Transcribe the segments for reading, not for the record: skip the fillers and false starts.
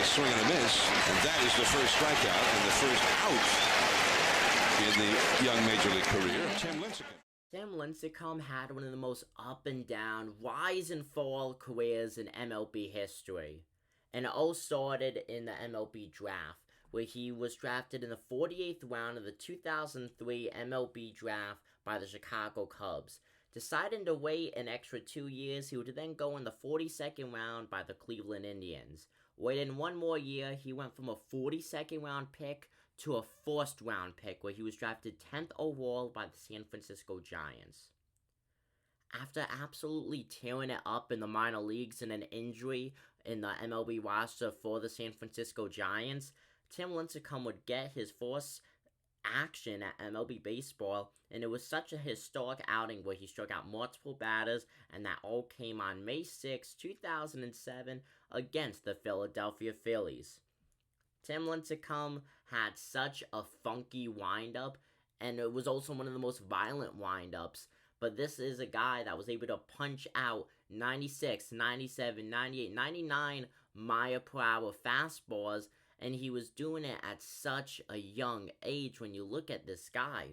a swing and a miss, and that is the first strikeout and the first out in the young major league career of Tim Lincecum. Tim Lincecum had one of the most up and down, rise and fall careers in MLB history. And it all started in the MLB draft, where he was drafted in the 48th round of the 2003 MLB draft by the Chicago Cubs. Deciding to wait an extra 2 years, he would then go in the 42nd round by the Cleveland Indians. Waiting one more year, he went from a 42nd round pick to a first round pick, where he was drafted 10th overall by the San Francisco Giants. After absolutely tearing it up in the minor leagues and an injury in the MLB roster for the San Francisco Giants, Tim Lincecum would get his first action at MLB baseball, and it was such a historic outing where he struck out multiple batters, and that all came on May 6, 2007 against the Philadelphia Phillies. Tim Lincecum had such a funky windup, and it was also one of the most violent windups. But this is a guy that was able to punch out 96, 97, 98, 99 mile per hour fastballs, and he was doing it at such a young age when you look at this guy.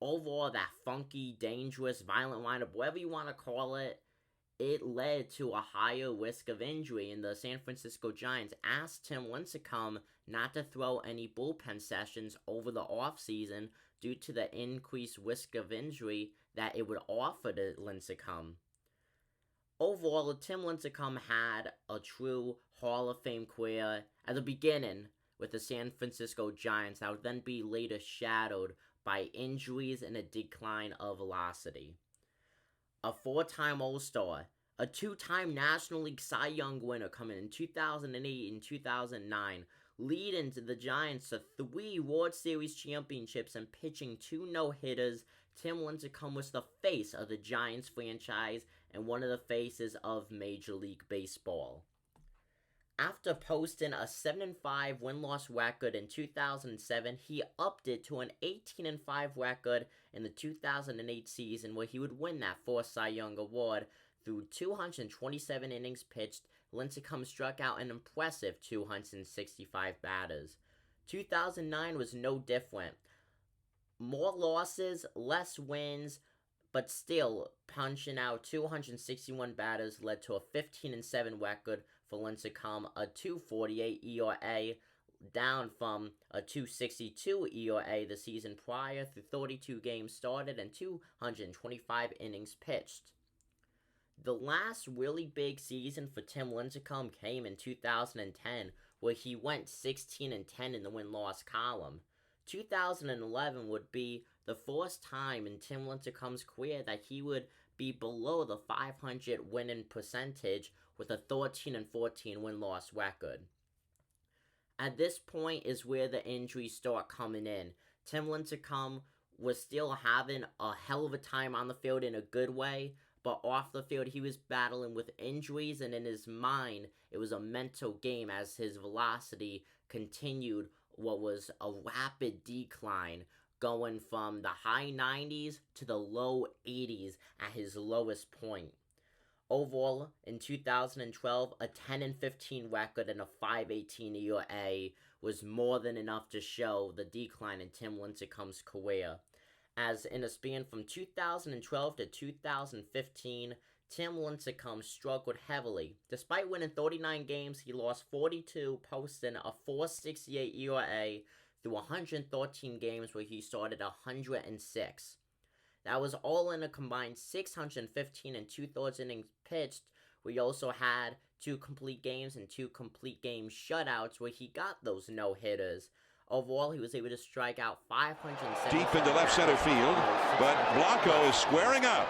Overall, that funky, dangerous, violent windup, whatever you want to call it, it led to a higher risk of injury, and the San Francisco Giants asked Tim Lincecum not to throw any bullpen sessions over the offseason due to the increased risk of injury that it would offer to Lincecum. Overall, Tim Lincecum had a true Hall of Fame career at the beginning with the San Francisco Giants that would then be later shadowed by injuries and a decline of velocity. A 4-time All-Star, a 2-time National League Cy Young winner coming in 2008 and 2009, leading to the Giants to 3 World Series championships and pitching 2 no-hitters. Tim Lincecum was the face of the Giants franchise and one of the faces of Major League Baseball. After posting a 7-5 win-loss record in 2007, he upped it to an 18-5 record in the 2008 season, where he would win that first Cy Young Award. Through 227 innings pitched, Lincecum struck out an impressive 265 batters. 2009 was no different. More losses, less wins, but still punching out 261 batters led to a 15-7 record for Lincecum, a 2.48 ERA, down from a 2.62 ERA the season prior through 32 games started and 225 innings pitched. The last really big season for Tim Lincecum came in 2010, where he went 16-10 in the win-loss column. 2011 would be the first time in Tim Lincecum's career that he would be below the 500 winning percentage with a 13-14 win-loss record. At this point is where the injuries start coming in. Tim Lincecum was still having a hell of a time on the field in a good way, but off the field he was battling with injuries, and in his mind it was a mental game as his velocity continued what was a rapid decline, going from the high 90s to the low 80s at his lowest point. Overall, in 2012, a 10-15 record and a 5.18 ERA was more than enough to show the decline in Tim Lincecum's career. As in a span from 2012 to 2015, Tim Lincecum struggled heavily. Despite winning 39 games, he lost 42, posting a 4.68 ERA through 113 games where he started 106. That was all in a combined 615 and 2/3 innings pitched. We also had 2 complete games and 2 complete game shutouts where he got those no-hitters. Overall, he was able to strike out 570. Deep into left center field, but Blanco is squaring up.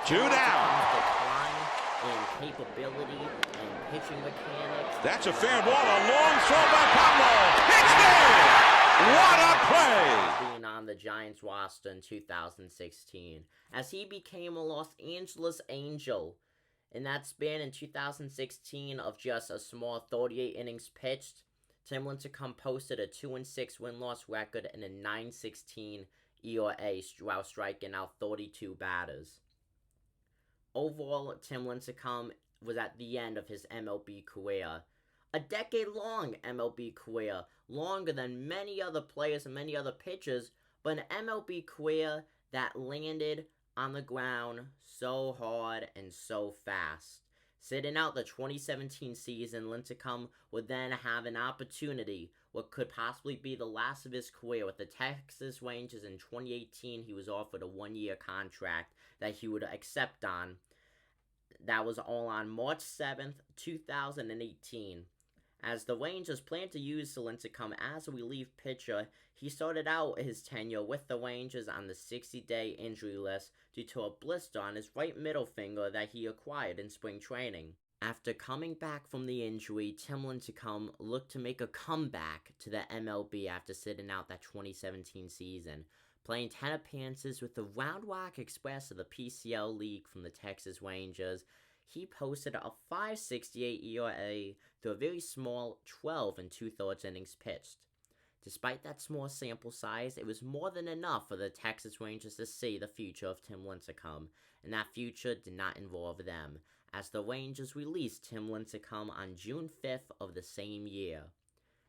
2 down. Decline in capability and pitching mechanics. That's a fair ball. A long throw by Pablo. It's there. What a play! Being on the Giants roster in 2016, as he became a Los Angeles Angel. In that span in 2016 of just a small 38 innings pitched, Tim Lincecum posted a 2-6 win-loss record and a 9.16 ERA while striking out 32 batters. Overall, Tim Lincecum was at the end of his MLB career. A decade-long MLB career, longer than many other players and many other pitchers, but an MLB career that landed on the ground so hard and so fast. Sitting out the 2017 season, Lincecum would then have an opportunity, what could possibly be the last of his career, with the Texas Rangers. In 2018, he was offered a one-year contract that he would accept on. That was all on March 7th, 2018. As the Rangers planned to use Lincecum as a relief pitcher, he started out his tenure with the Rangers on the 60-day injury list due to a blister on his right middle finger that he acquired in spring training. After coming back from the injury, Tim Lincecum looked to make a comeback to the MLB after sitting out that 2017 season, playing 10 appearances with the Round Rock Express of the PCL League from the Texas Rangers. He posted a .568 ERA through a very small 12 2/3 innings pitched. Despite that small sample size, it was more than enough for the Texas Rangers to see the future of Tim Lincecum, and that future did not involve them, as the Rangers released Tim Lincecum on June 5th of the same year.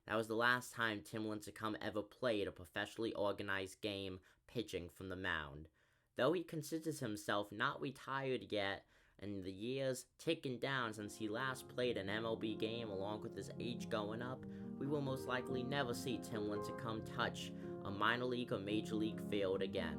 That was the last time Tim Lincecum ever played a professionally organized game pitching from the mound. Though he considers himself not retired yet, and the years ticking down since he last played an MLB game along with his age going up, we will most likely never see Tim Lincecum touch a minor league or major league field again.